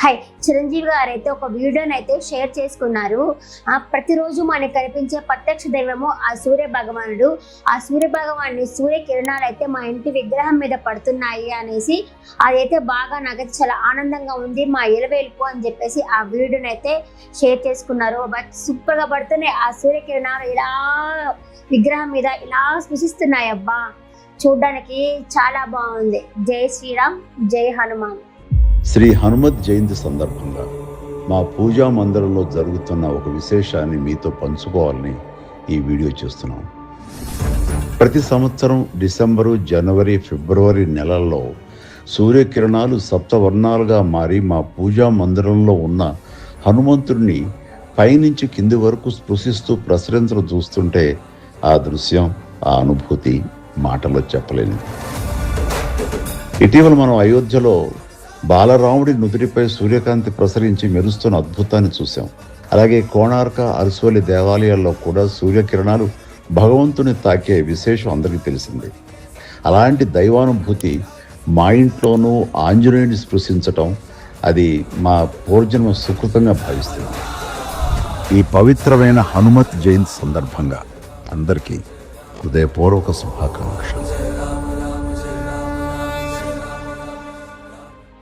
Hi, Chiranjeevi గారు అయితే ఒక వీడియోని అయితే షేర్ చేసుకున్నారు. ప్రతిరోజు మనకి కనిపించే ప్రత్యక్ష దైవము ఆ సూర్య భగవానుడు. ఆ సూర్య భగవాన్ని సూర్య కిరణాలు అయితే మా ఇంటి విగ్రహం మీద పడుతున్నాయి అనేసి, అదైతే బాగా నాకైతే చాలా ఆనందంగా ఉంది, మా ఇలవేల్పు అని చెప్పేసి ఆ వీడియోని అయితే షేర్ చేసుకున్నారు. బట్ సూపర్గా పడుతున్నాయి ఆ సూర్య కిరణాలు, ఇలా విగ్రహం మీద ఇలా స్పృశిస్తున్నాయి. అబ్బా, చూడ్డానికి చాలా బాగుంది. జై శ్రీరామ్, జై హనుమాన్. శ్రీ హనుమత్ జయంతి సందర్భంగా మా పూజా మందిరంలో జరుగుతున్న ఒక విశేషాన్ని మీతో పంచుకోవాలని ఈ వీడియో చేస్తున్నాం. ప్రతి సంవత్సరం డిసెంబరు, జనవరి, ఫిబ్రవరి నెలల్లో సూర్యకిరణాలు సప్తవర్ణాలుగా మారి మా పూజా మందిరంలో ఉన్న హనుమంతుడిని పైనుంచి కింది వరకు స్పృశిస్తూ ప్రసరించడం చూస్తుంటే ఆ దృశ్యం, ఆ అనుభూతి మాటలో చెప్పలేనిది. ఇటీవల మనం అయోధ్యలో బాలరాముడి నుదుటిపై సూర్యకాంతి ప్రసరించి మెరుస్తున్న అద్భుతాన్ని చూశాం. అలాగే కోణార్క, అరసోలి దేవాలయాల్లో కూడా సూర్యకిరణాలు భగవంతుని తాకే విశేషం అందరికీ తెలిసిందే. అలాంటి దైవానుభూతి మా ఇంట్లోనూ ఆంజనేయుని స్పృశించటం, అది మా పూర్వజన్మ సుకృతంగా భావిస్తున్నాం. ఈ పవిత్రమైన హనుమత్ జయంతి సందర్భంగా అందరికీ హృదయపూర్వక శుభాకాంక్షలు.